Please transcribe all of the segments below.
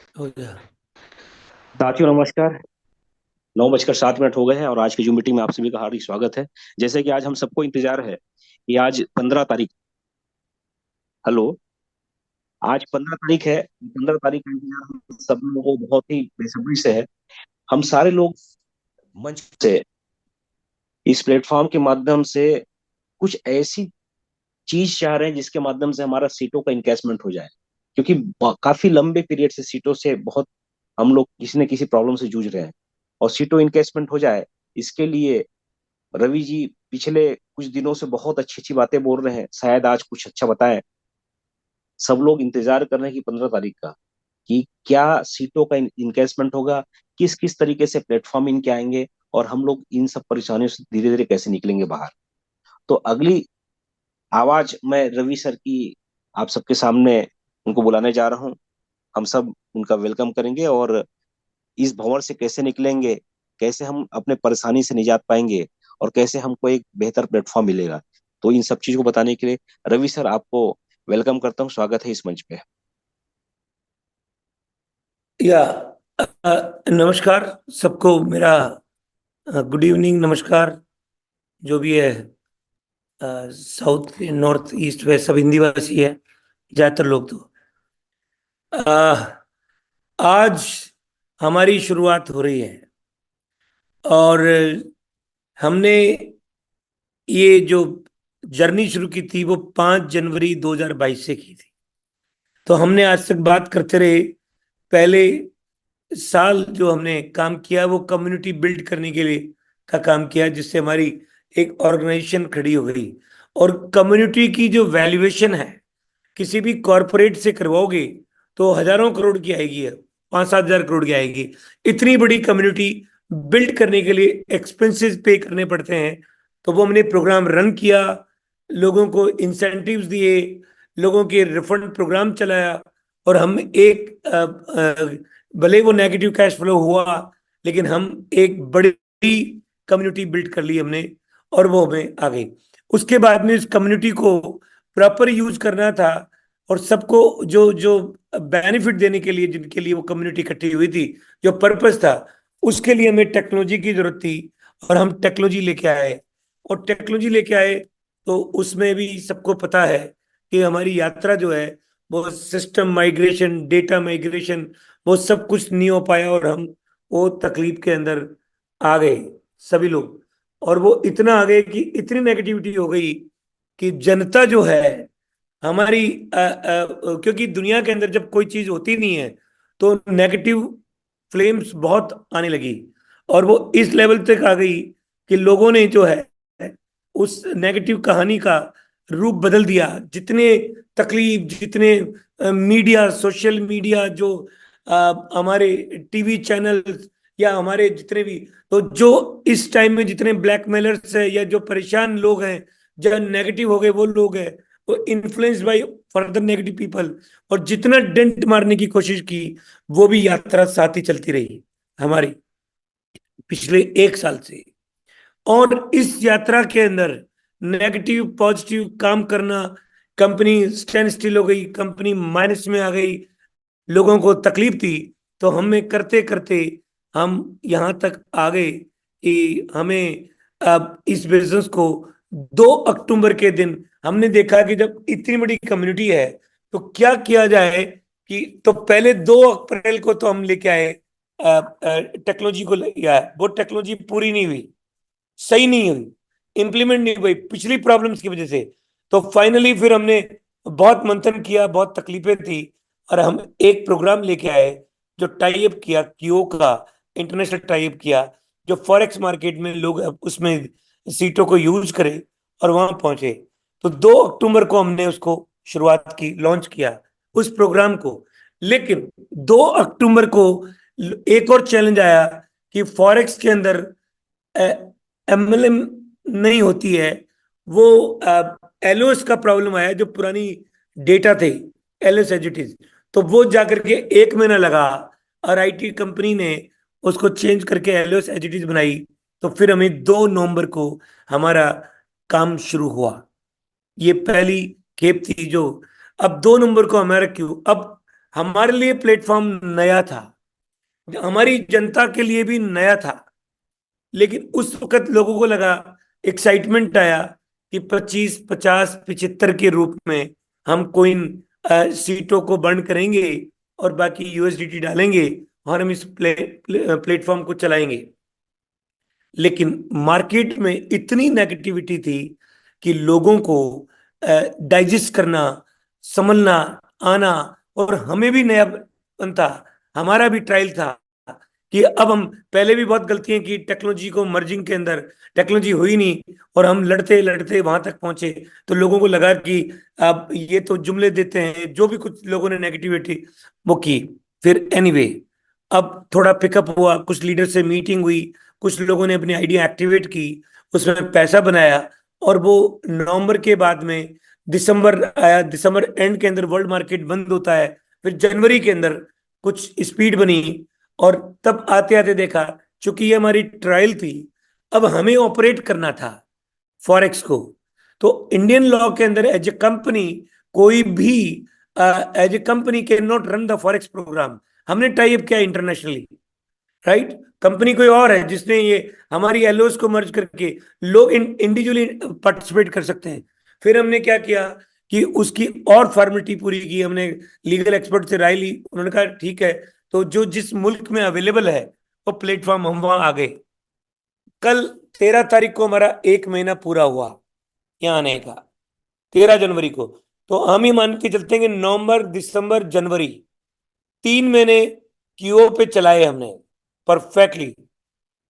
हो गया। साथियों नमस्कार। 9:07 हो गए हैं और आज की जो मीटिंग में आप सभी का हार्दिक स्वागत है। जैसे कि आज हम सबको इंतजार है कि आज 15 तारीख। हेलो। आज 15 तारीख है। 15 तारीख का इंतजार हम सब लोगों को बहुत ही बेसब्री से है। हम सारे लोग मंच से, इस प्लेटफॉर्म के माध्यम से कुछ ऐसी चीज चाह रहे हैं जिसके माध्यम से हमारा सीटों का इनकेसमेंट हो जाए, क्योंकि काफी लंबे पीरियड से सीटों से बहुत हम लोग किसी न किसी प्रॉब्लम से जूझ रहे हैं। और सीटों इनकेसमेंट हो जाए, इसके लिए रवि जी पिछले कुछ दिनों से बहुत अच्छी अच्छी बातें बोल रहे हैं, शायद आज कुछ अच्छा बताएं। सब लोग इंतजार कर रहे हैं कि 15 तारीख का, कि क्या सीटों का इनकेसमेंट होगा, किस किस तरीके से प्लेटफॉर्म इनके आएंगे, और हम लोग इन सब परेशानियों से धीरे धीरे कैसे निकलेंगे बाहर। तो अगली आवाज मैं रवि सर की आप सबके सामने उनको बुलाने जा रहा हूँ। हम सब उनका वेलकम करेंगे और इस भंवर से कैसे निकलेंगे, कैसे हम अपने परेशानी से निजात पाएंगे, और कैसे हमको एक बेहतर प्लेटफॉर्म मिलेगा। तो इन सब चीजों को बताने के लिए रवि सर आपको वेलकम करता हूँ, स्वागत है इस मंच पे। या नमस्कार सबको मेरा गुड इवनिंग नमस्कार। जो भी है साउथ नॉर्थ ईस्ट वेस्ट सब हिंदी भाषी है ज्यादातर लोग तो। अ, आज हमारी शुरुआत हो रही है और हमने ये जो जर्नी शुरू की थी वो 5 जनवरी 2022 से की थी। तो हमने आज तक बात करते रहे। पहले साल जो हमने काम किया वो कम्युनिटी बिल्ड करने के लिए का काम किया, जिससे हमारी एक ऑर्गेनाइजेशन खड़ी हो गई। और कम्युनिटी की जो वैल्यूएशन है किसी भी कॉरपोरेट से करवाओगे तो हजारों करोड़ की आएगी, 5-7 हजार करोड़ की आएगी। इतनी बड़ी कम्युनिटी बिल्ड करने के लिए एक्सपेंसेस पे करने पड़ते हैं। तो वो हमने प्रोग्राम रन किया, लोगों को इंसेंटिव्स दिए, लोगों के रिफंड प्रोग्राम चलाया। और हम एक भले वो नेगेटिव कैश फ्लो हुआ, लेकिन हम एक बड़ी कम्युनिटी बिल्ड कर ली हमने, और वो हमें आ गई। उसके बाद में इस कम्युनिटी को प्रॉपर यूज करना था, और सबको जो जो बेनिफिट देने के लिए जिनके लिए वो कम्युनिटी इकट्ठी हुई थी, जो पर्पस था, उसके लिए हमें टेक्नोलॉजी की जरूरत थी। और हम टेक्नोलॉजी लेके आए। और टेक्नोलॉजी लेके आए तो उसमें भी सबको पता है कि हमारी यात्रा जो है वो सिस्टम माइग्रेशन, डेटा माइग्रेशन, वो सब कुछ नहीं हो पाया, और हम वो तकलीफ के अंदर आ गए सभी लोग। और वो इतना आ गए कि इतनी नेगेटिविटी हो गई कि जनता जो है हमारी क्योंकि दुनिया के अंदर जब कोई चीज होती नहीं है तो नेगेटिव फ्लेम्स बहुत आने लगी। और वो इस लेवल तक आ गई कि लोगों ने जो है उस नेगेटिव कहानी का रूप बदल दिया। जितने तकलीफ, जितने मीडिया, सोशल मीडिया, जो हमारे टीवी चैनल्स, या हमारे जितने भी, तो जो इस टाइम में जितने ब्लैकमेलर्स है या जो परेशान लोग हैं, जो नेगेटिव हो गए वो लोग हैं, वो influence by further negative people, और जितना डेंट मारने की कोशिश की, वो भी यात्रा साथ ही चलती रही हमारी पिछले 1 साल से। और इस यात्रा के अंदर नेगेटिव पॉजिटिव काम करना, कंपनी स्टैंड स्टिल हो गई, कंपनी माइनस में आ गई, लोगों को तकलीफ थी। तो हमें करते करते हम यहाँ तक आ गए कि हमें अब इस बिजनेस को 2 अक्टूबर के दिन हमने देखा कि जब इतनी बड़ी कम्युनिटी है तो क्या किया जाए। कि तो पहले 2 अप्रैल को तो हम लेके आए, टेक्नोलॉजी को लेके आए। वो टेक्नोलॉजी पूरी नहीं हुई, सही नहीं हुई, इंप्लीमेंट नहीं हुई पिछली प्रॉब्लम्स की वजह से। तो फाइनली फिर हमने बहुत मंथन किया, बहुत तकलीफें थी, और हम एक प्रोग्राम लेके आए जो टाई अप किया कियो का, इंटरनेशनल टाई अप किया, जो फॉरेक्स मार्केट में लोग अब उसमें सीटों को यूज करें, और वहां पहुंचे। तो 2 अक्टूबर को हमने उसको शुरुआत की, लॉन्च किया उस प्रोग्राम को। लेकिन 2 अक्टूबर को एक और चैलेंज आया कि फॉरेक्स के अंदर एमएलएम नहीं होती है। वो एलओएस का प्रॉब्लम आया, जो पुरानी डेटा थे एलओएस एज इट इज। तो वो जाकर के 1 महीना लगा, और आईटी कंपनी ने उसको चेंज करके एलओएस एज इट इज बनाई। तो फिर हमें 2 नवंबर को हमारा काम शुरू हुआ। ये पहली खेप थी जो। अब 2 नंबर को हमारा क्यों, अब हमारे लिए प्लेटफॉर्म नया था, हमारी जनता के लिए भी नया था। लेकिन उस वक्त लोगों को लगा, एक्साइटमेंट आया कि 25, 50, 75 के रूप में हम कोइन सीटों को बर्न करेंगे और बाकी यूएसडीटी डालेंगे और हम इस प्लेटफॉर्म को चलाएंगे। लेकिन मार्केट में इतनी नेगेटिविटी थी कि लोगों को डाइजेस्ट करना, समझना, आना, और हमें भी नयापन था, हमारा भी ट्रायल था कि अब हम पहले भी बहुत गलतियां की टेक्नोलॉजी को मर्जिंग के अंदर, टेक्नोलॉजी हुई नहीं और हम लड़ते लड़ते वहां तक पहुंचे। तो लोगों को लगा कि अब ये तो जुमले देते हैं, जो भी कुछ लोगों ने नेगेटिविटी वो की। फिर एनीवे अब थोड़ा पिकअप हुआ, कुछ लीडर से मीटिंग हुई, कुछ लोगों ने अपनी आइडिया एक्टिवेट की, उसमें पैसा बनाया, और वो नवंबर के बाद में दिसंबर आया। दिसंबर एंड के अंदर वर्ल्ड मार्केट बंद होता है, फिर जनवरी के अंदर कुछ स्पीड बनी, और तब आते आते देखा, चूंकि ये हमारी ट्रायल थी, अब हमें ऑपरेट करना था फॉरेक्स को। तो इंडियन लॉ के अंदर एज ए कंपनी, कोई भी as a company can not run the forex program. हमने टाई अप किया इंटरनेशनली, राइट। कंपनी कोई और है जिसने ये हमारी एलओस को मर्ज करके लोग इंडिविजुअली पार्टिसिपेट कर सकते हैं। फिर हमने क्या किया कि उसकी और फॉर्मेलिटी पूरी की, हमने लीगल एक्सपर्ट से राय ली, उन्होंने कहा ठीक है, तो जो जिस मुल्क में अवेलेबल है वो प्लेटफॉर्म, हम वहां आ गए। कल 13 तारीख को हमारा 1 महीना पूरा हुआ यहाँ आने का, 13 जनवरी को। तो हम ही मान के चलते हैं कि नवंबर, दिसंबर, जनवरी, 3 महीने क्यूओ पे चलाए हमने परफेक्टली।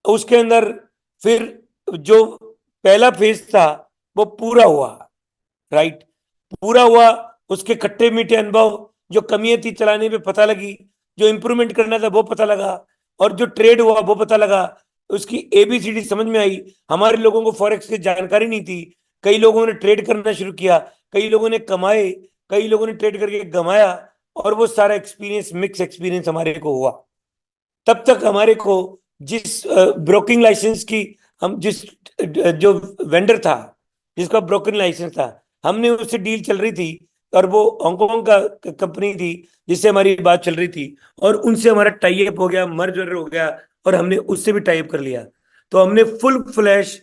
उसके अंदर फिर जो पहला फेज था वो पूरा हुआ, राइट, पूरा हुआ। उसके खट्टे मीठे अनुभव, जो कमियां थी चलाने में पता लगी, जो इंप्रूवमेंट करना था वो पता लगा, और जो ट्रेड हुआ वो पता लगा। उसकी एबीसीडी समझ में आई। हमारे लोगों को फॉरेक्स की जानकारी नहीं थी, कई लोगों ने ट्रेड करना शुरू किया, कई लोगों ने कमाए, कई लोगों ने ट्रेड करके गमाया, और वो सारा एक्सपीरियंस, मिक्स एक्सपीरियंस हमारे को हुआ। तब तक हमारे को जिस ब्रोकिंग लाइसेंस की, हम जिस जो वेंडर था जिसका ब्रोकिंग लाइसेंस था, हमने उससे डील चल रही थी, और वो हांगकांग का कंपनी थी जिससे हमारी बात चल रही थी, और उनसे हमारा टाई अप हो गया, मर्जर हो गया, और हमने उससे भी टाई अप कर लिया। तो हमने फुल फ्लैश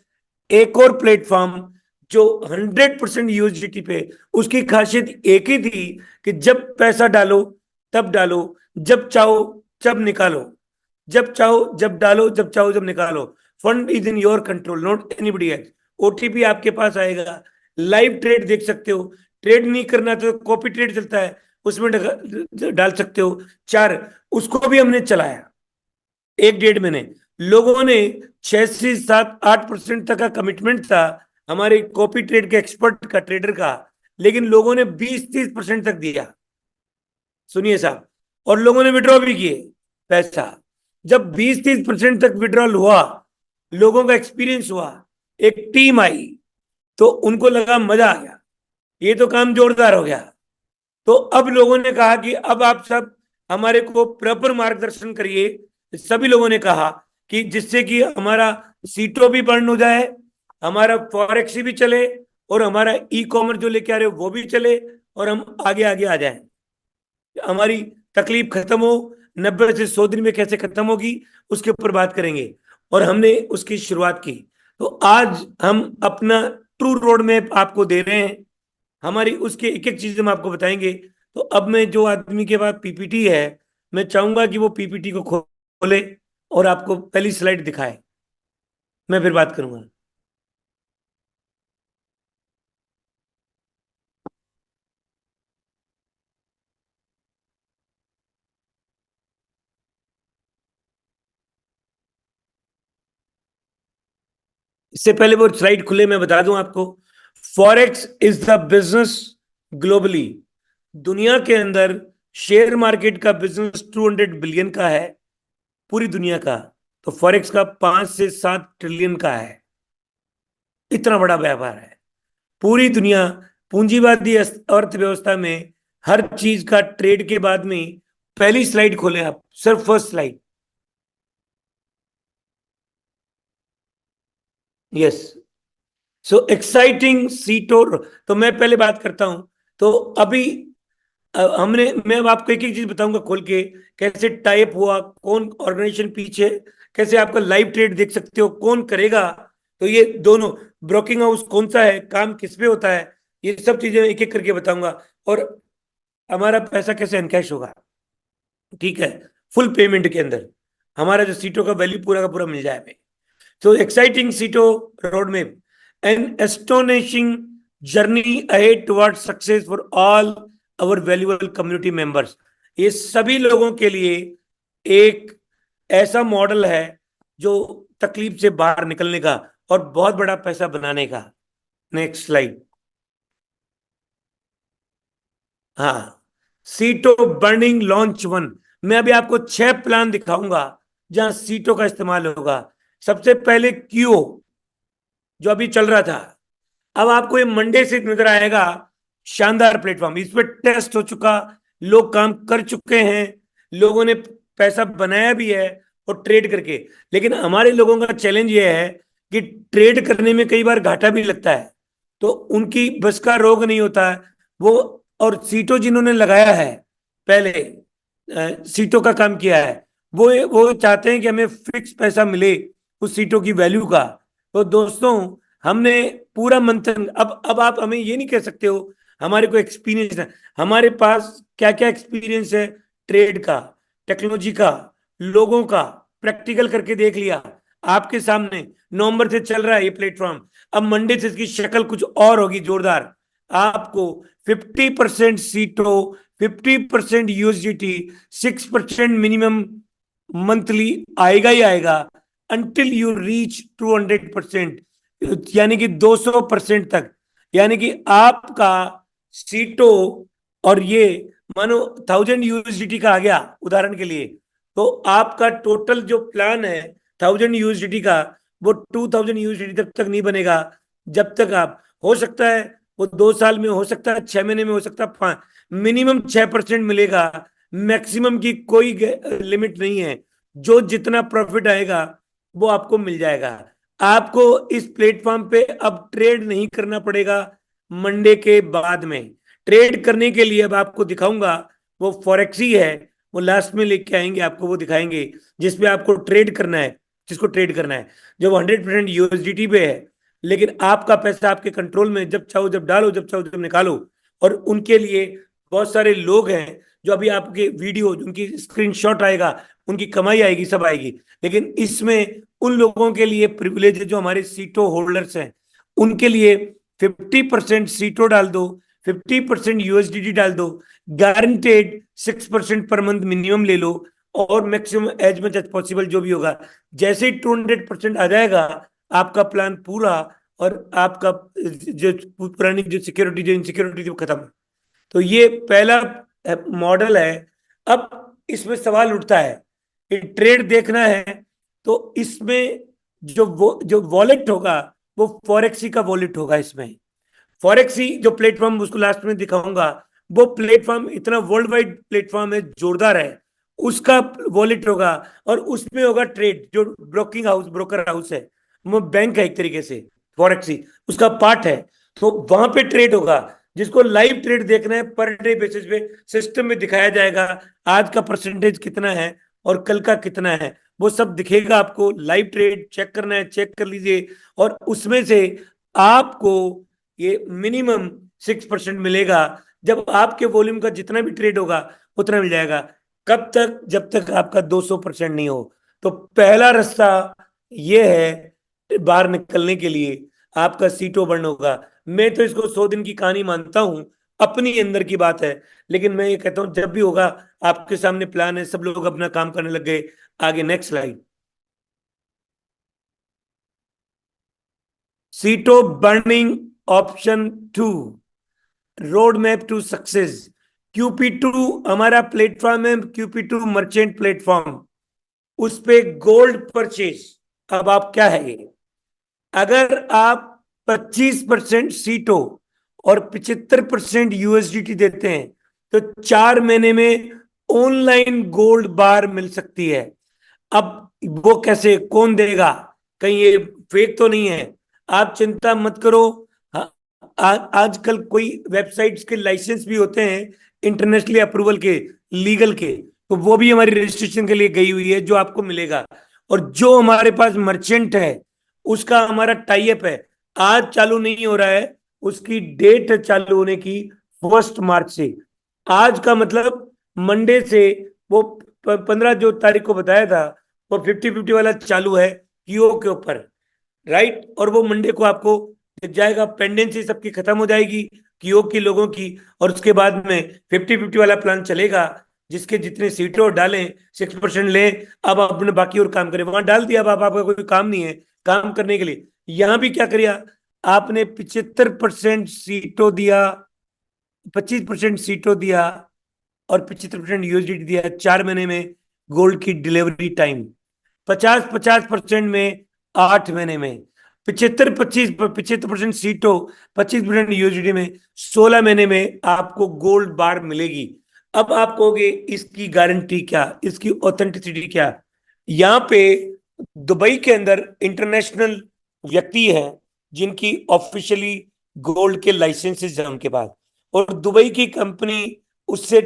एक और प्लेटफॉर्म, जो 100% यूएसडीटी पे, उसकी खासियत एक ही थी कि जब पैसा डालो तब डालो, जब चाहो जब निकालो, जब चाहो जब डालो, जब चाहो जब निकालो। Fund is in your control, not anybody else. OTP आपके पास आएगा, लाइव ट्रेड देख सकते हो। ट्रेड नहीं करना तो कॉपी ट्रेड चलता है, उसमें डाल सकते हो। चार, उसको भी हमने चलाया 1 डेढ़ महीने। लोगों ने 6 से 7 8% तक का कमिटमेंट था हमारे कॉपी ट्रेड के एक्सपर्ट का, ट्रेडर का, लेकिन लोगों ने 20-30% तक दिया। सुनिए साहब, और लोगों ने विड्रॉ भी किए पैसा। जब 20-30% तक विड्रॉल हुआ, लोगों का एक्सपीरियंस हुआ, एक टीम आई, तो उनको लगा मजा आ गया, ये तो काम जोरदार हो गया। तो अब लोगों ने कहा कि अब आप सब हमारे को प्रॉपर मार्गदर्शन करिए। सभी लोगों ने कहा कि जिससे कि हमारा सीटों भी बर्न हो जाए, हमारा फॉरेक्स भी चले, और हमारा ई कॉमर्स जो लेके आ रहे हो वो भी चले, और हम आगे आगे आ जाएं, हमारी तकलीफ खत्म हो। 90 से 100 दिन में कैसे खत्म होगी, उसके ऊपर बात करेंगे। और हमने उसकी शुरुआत की। तो आज हम अपना ट्रू रोड मैप आपको दे रहे हैं, हमारी उसके एक एक चीज हम आपको बताएंगे। तो अब मैं, जो आदमी के पास पीपीटी है, मैं चाहूंगा कि वो पीपीटी को खोले और आपको पहली स्लाइड दिखाए, मैं फिर बात करूंगा। इससे पहले वो स्लाइड खुले, मैं बता दूं आपको, forex is the business globally. दुनिया के अंदर शेयर मार्केट का बिजनेस 200 बिलियन का है, पूरी दुनिया का। तो फॉरेक्स का 5 से 7 ट्रिलियन का है, इतना बड़ा व्यापार है। पूरी दुनिया पूंजीवादी अर्थव्यवस्था में हर चीज का ट्रेड के बाद में, पहली स्लाइड खोलें आप, सिर्फ first slide. Yes, so exciting सीटोर। तो मैं पहले बात करता हूं। तो अभी मैं अब आपको एक एक चीज बताऊंगा खोल के, कैसे टाइप हुआ, कौन ऑर्गेनाइजेशन पीछे, कैसे आपका लाइव ट्रेड देख सकते हो, कौन करेगा। तो ये दोनों, ब्रोकिंग हाउस कौन सा है, काम किस पे होता है, ये सब चीजें एक एक करके बताऊंगा। और हमारा पैसा कैसे एनकैश होगा, ठीक है, फुल पेमेंट के अंदर हमारा जो सीटों का वैल्यू पूरा का पूरा मिल जाए हमें। So exciting Cito roadmap, an astonishing journey ahead towards success for all our valuable community members। ये सभी लोगों के लिए एक ऐसा मॉडल है जो तकलीफ से बाहर निकलने का और बहुत बड़ा पैसा बनाने का। Next slide. हाँ, सीटो बर्निंग लॉन्च वन। मैं अभी आपको 6 प्लान दिखाऊंगा जहां सीटो का इस्तेमाल होगा। सबसे पहले क्यू, जो अभी चल रहा था, अब आपको ये मंडे से नजर आएगा। शानदार प्लेटफॉर्म, इस पे टेस्ट हो चुका, लोग काम कर चुके हैं, लोगों ने पैसा बनाया भी है और ट्रेड करके। लेकिन हमारे लोगों का चैलेंज ये है कि ट्रेड करने में कई बार घाटा भी लगता है, तो उनकी बस का रोग नहीं होता है वो। और सीटों जिन्होंने लगाया है पहले, सीटों का काम किया है, वो चाहते हैं कि हमें फिक्स पैसा मिले उस सीटों की वैल्यू का। तो दोस्तों, हमने पूरा मंथन, अब आप हमें ये नहीं कह सकते हो हमारे को एक्सपीरियंस है। हमारे पास क्या क्या एक्सपीरियंस है, ट्रेड का, टेक्नोलॉजी का, लोगों का, प्रैक्टिकल करके देख लिया आपके सामने। नवंबर से चल रहा है ये प्लेटफॉर्म, अब मंडे से इसकी शक्ल कुछ और होगी, जोरदार। आपको 50% सीटो, 50% यूएसडीटी, 6% मिनिमम मंथली आएगा ही आएगा, अंटिल यू रीच 200%, यानी कि 200% तक। यानी कि आपका सीटो, और ये मानो 1000 यूएसडीटी का आ गया उदाहरण के लिए, तो आपका टोटल जो प्लान है 1000 यूएसडीटी का, वो 2000 यूएसडीटी तक नहीं बनेगा जब तक आप, हो सकता है वो 2 साल में, हो सकता है 6 महीने में, हो सकता है 5, मिनिमम 6% मिलेगा। मैक्सिमम की कोई लिमिट नहीं है। जो जितना प्रॉफिट आएगा वो आपको मिल जाएगा। आपको इस प्लेटफॉर्म पे अब ट्रेड नहीं करना पड़ेगा मंडे के बाद में। ट्रेड करने के लिए अब आपको दिखाऊंगा, वो फॉरेक्सी है, वो लास्ट में लेके आएंगे, आपको वो दिखाएंगे जिसपे आपको ट्रेड करना है, जिसको ट्रेड करना है, जो 100% यूएसडीटी पे है। लेकिन आपका पैसा आपके कंट्रोल में, जब चाहो जब डालो, जब चाहो जब निकालो। और उनके लिए बहुत सारे लोग हैं जो अभी आपके वीडियो, उनकी स्क्रीनशॉट आएगा, उनकी कमाई आएगी, सब आएगी। लेकिन इसमें उन लोगों के लिए प्रिविलेज है जो हमारे सीटो होल्डर्स हैं, उनके लिए 50% सीटो डाल दो, 50% यूएसडीटी डाल दो, गारंटेड 6% पर मंथ मिनिमम ले लो, और maximum as much as possible जो भी होगा। जैसे ही 200% आ जाएगा आपका प्लान पूरा, और आपका जो पुरानी जो सिक्योरिटी, जो इनसिक्योरिटी थी, वो खत्म। तो ये पहला मॉडल है। अब इसमें सवाल उठता है कि ट्रेड देखना है, तो इसमें जो वॉलेट होगा वो फॉरेक्सी का वॉलेट होगा। इसमें फॉरेक्सी जो प्लेटफॉर्म, उसको लास्ट में दिखाऊंगा, वो प्लेटफॉर्म इतना वर्ल्ड वाइड प्लेटफॉर्म है, जोरदार है, उसका वॉलेट होगा। और उसमें होगा ट्रेड, जो ब्रोकिंग हाउस, ब्रोकर हाउस है, वो बैंक है एक तरीके से, फॉरेक्सी उसका पार्ट है। तो वहां पे ट्रेड होगा, जिसको लाइव ट्रेड देखना है पर डे बेसिस पे सिस्टम में दिखाया जाएगा, आज का परसेंटेज कितना है और कल का कितना है, वो सब दिखेगा आपको। लाइव ट्रेड चेक करना है, चेक कर लीजिए, और उसमें से आपको ये मिनिमम 6% मिलेगा। जब आपके वॉल्यूम का जितना भी ट्रेड होगा उतना मिल जाएगा। कब तक? जब तक आपका 200% नहीं हो। तो पहला रास्ता ये है बाहर निकलने के लिए, आपका सीटो बर्न होगा। मैं तो इसको 100 दिन की कहानी मानता हूं, अपनी अंदर की बात है। लेकिन मैं ये कहता हूं जब भी होगा, आपके सामने प्लान है, सब लोग अपना काम करने लग गए। आगे नेक्स्ट स्लाइड। सीटो burning option 2, road map to success. QP 2 हमारा प्लेटफॉर्म है, क्यूपी 2 मर्चेंट प्लेटफॉर्म। उस पे गोल्ड परचेज। अब आप क्या है ये, अगर आप 25% सीटो और 75% यूएसडीटी देते हैं, तो 4 महीने में ऑनलाइन गोल्ड बार मिल सकती है। अब वो कैसे, कौन देगा, कहीं ये फेक तो नहीं है? आप चिंता मत करो। हाँ, आजकल कोई वेबसाइट्स के लाइसेंस भी होते हैं इंटरनेशनली अप्रूवल के, लीगल के, तो वो भी हमारी रजिस्ट्रेशन के लिए गई हुई है, जो आपको मिलेगा। और जो हमारे पास मर्चेंट है उसका हमारा टाई अप है, आज चालू नहीं हो रहा है, उसकी डेट है चालू होने की 1 मार्च से। आज का मतलब मंडे से वो 15 जो तारीख को बताया था, वो 50-50 वाला चालू है पीओ के ऊपर, राइट। और वो मंडे को आपको दिख जाएगा, पेंडेंसी सबकी खत्म हो जाएगी पीओ की, लोगों की। और उसके बाद में 50-50 वाला प्लान चलेगा, जिसके जितने सीटों डालें 6% लें। अब आपने बाकी और काम करें, वहां डाल दिया, अब आपका कोई काम नहीं है काम करने के लिए। यहां भी क्या करिए, आपने 75% सीटों दिया, 25% सीटों दिया, और 75% यूएसडीटी दिया 4 महीने में। गोल्ड की डिलीवरी टाइम 50-50% में 8 महीने में, 75% सीटों, 25% यूएसडीटी में 16 महीने में आपको गोल्ड बार मिलेगी। अब आप कहोगे इसकी गारंटी क्या, इसकी ऑथेंटिसिटी क्या। यहाँ पे दुबई के अंदर इंटरनेशनल व्यक्ति हैं जिनकी ऑफिशियली गोल्ड के लाइसेंसेस हैं उनके पास, और दुबई की कंपनी उससे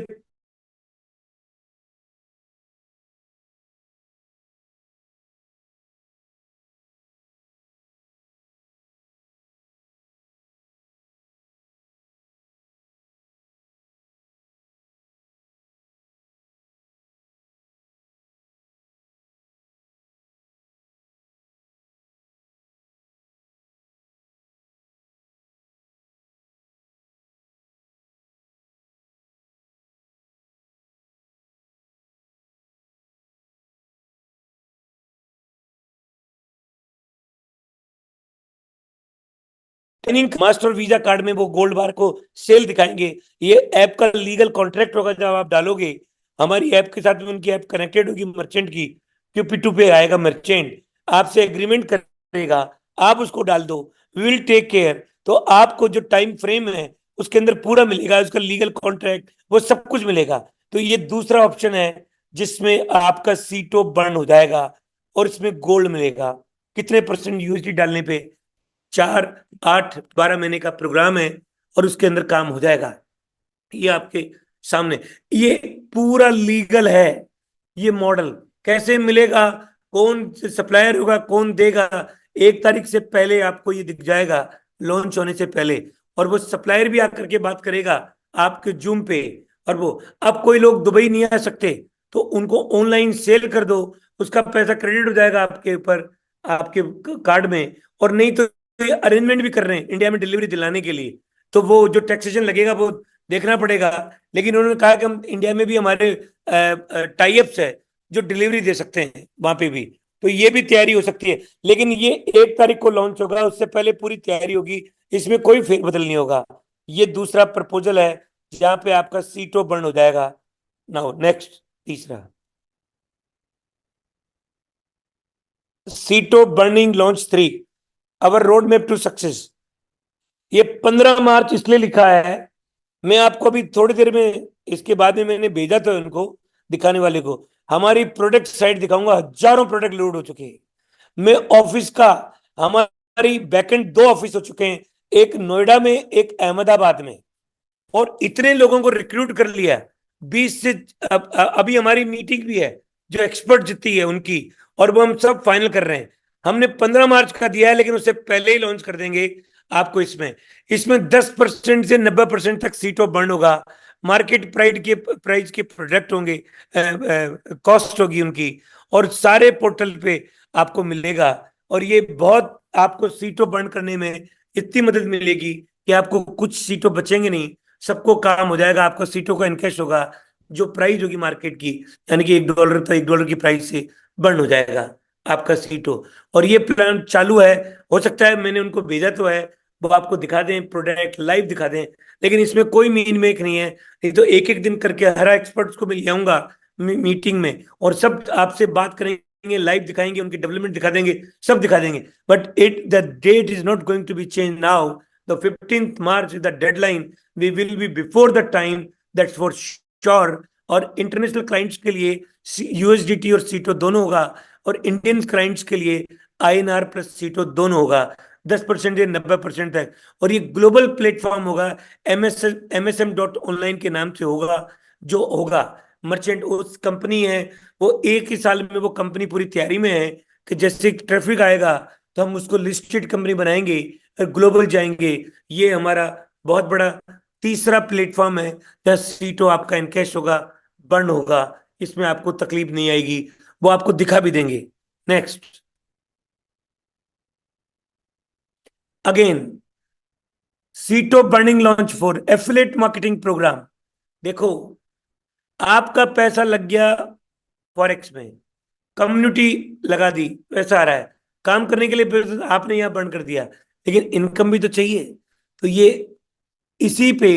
ट्रेनिंग मास्टर वीजा कार्ड में वो गोल्ड बार को सेल दिखाएंगे। ये ऐप का लीगल कॉन्ट्रैक्ट होगा, जब आप डालोगे हमारी ऐप के साथ में, उनकी ऐप कनेक्टेड होगी मर्चेंट की, क्यों टू पे आएगा, मर्चेंट आपसे एग्रीमेंट करेगा, आप उसको डाल दो, वी विल टेक केयर। तो आपको जो टाइम फ्रेम है उसके अंदर पूरा मिलेगा, उसका लीगल कॉन्ट्रैक्ट वो सब कुछ मिलेगा। तो ये दूसरा ऑप्शन है जिसमें आपका सीटो बर्न हो जाएगा और इसमें गोल्ड मिलेगा। कितने परसेंट यूएसडी डालने पे, 4, 8, 12 महीने का प्रोग्राम है, और उसके अंदर काम हो जाएगा। ये आपके सामने, ये पूरा लीगल है। ये मॉडल कैसे मिलेगा, कौन सप्लायर होगा, कौन देगा, 1 तारीख से पहले आपको ये दिख जाएगा, लॉन्च होने से पहले। और वो सप्लायर भी आकर के बात करेगा आपके जूम पे। और वो, अब कोई लोग दुबई नहीं आ सकते तो उनको ऑनलाइन सेल कर दो, उसका पैसा क्रेडिट हो जाएगा आपके ऊपर, आपके कार्ड में। और नहीं तो अरेंजमेंट भी कर रहे हैं इंडिया में डिलीवरी दिलाने के लिए, तो वो जो टैक्सेशन लगेगा वो देखना पड़ेगा। लेकिन उन्होंने कहा कि हम इंडिया में भी हमारे टाई अप्स है जो डिलीवरी दे सकते हैं वहां पे भी, तो ये भी तैयारी हो सकती है। लेकिन ये 1 तारीख को लॉन्च होगा, उससे पहले पूरी तैयारी होगी, इसमें कोई फेरबदल नहीं होगा। ये दूसरा प्रपोजल है जहां पे आपका सीटों बर्न हो जाएगा। नाउ नेक्स्ट, तीसरा, सीटों burning launch 3, our road map to success. ये 15 मार्च इसलिए लिखा है, मैं आपको अभी थोड़ी देर में, इसके बाद में मैंने भेजा था उनको दिखाने वाले को, हमारी प्रोडक्ट साइट दिखाऊंगा, हजारों प्रोडक्ट लोड हो चुके हैं। मैं ऑफिस का, हमारी बैकएंड 2 ऑफिस हो चुके हैं, एक नोएडा में, एक अहमदाबाद में, और इतने लोगों को रिक्रूट कर लिया 20 से। अभी हमारी मीटिंग भी है जो एक्सपर्ट जितनी है उनकी, और वो हम सब फाइनल कर रहे हैं। हमने 15 मार्च का दिया है, लेकिन उससे पहले ही लॉन्च कर देंगे आपको। इसमें इसमें 10% से 90% तक सीटों बर्न होगा, मार्केट प्राइस के प्रोडक्ट होंगे, कॉस्ट होगी उनकी, और सारे पोर्टल पे आपको मिलेगा। और ये बहुत आपको सीटों बर्न करने में इतनी मदद मिलेगी कि आपको कुछ सीटों बचेंगे नहीं, सबको काम हो जाएगा, आपका सीटों का इनकैश होगा, जो प्राइस होगी मार्केट की, यानी कि $1 था, $1 की प्राइस से बर्न हो जाएगा आपका सीटो। और ये प्लान चालू है, हो सकता है मैंने उनको भेजा तो है, वो आपको दिखा दें, प्रोडक्ट लाइव दिखा दें। लेकिन इसमें कोई मीन मेक नहीं है, नहीं तो एक एक दिन करके हर एक्सपर्ट्स को मैं ले आऊंगा मीटिंग में, और सब आपसे बात करेंगे, लाइव दिखाएंगे, उनकी डेवलपमेंट दिखा देंगे, सब दिखा देंगे। But the date is not going to be change now, the 15 March is the deadline, we will be before the time, that's for sure. और इंटरनेशनल क्लाइंट्स के लिए यूएसडीटी और सीटो दोनों होगा, और इंडियन क्लाइंट्स के लिए आईएनआर प्लस सीटो दोनों होगा। 10% या 90% तक। और ये ग्लोबल प्लेटफॉर्म होगा, MSM.online के नाम से होगा। जो होगा मर्चेंट उस कंपनी है, वो एक ही साल में वो कंपनी पूरी तैयारी में है कि जैसे ट्रैफिक आएगा तो हम उसको लिस्टेड कंपनी बनाएंगे और ग्लोबल जाएंगे। ये हमारा बहुत बड़ा तीसरा प्लेटफॉर्म है जहाँ सीटो आपका इनकैश होगा, बर्न होगा, इसमें आपको तकलीफ नहीं आएगी, वो आपको दिखा भी देंगे। नेक्स्ट, अगेन सीटो burning launch for affiliate marketing program. देखो, आपका पैसा लग गया फॉरेक्स में, कम्युनिटी लगा दी, पैसा आ रहा है, काम करने के लिए फिर आपने यहां बर्न कर दिया, लेकिन इनकम भी तो चाहिए। तो ये इसी पे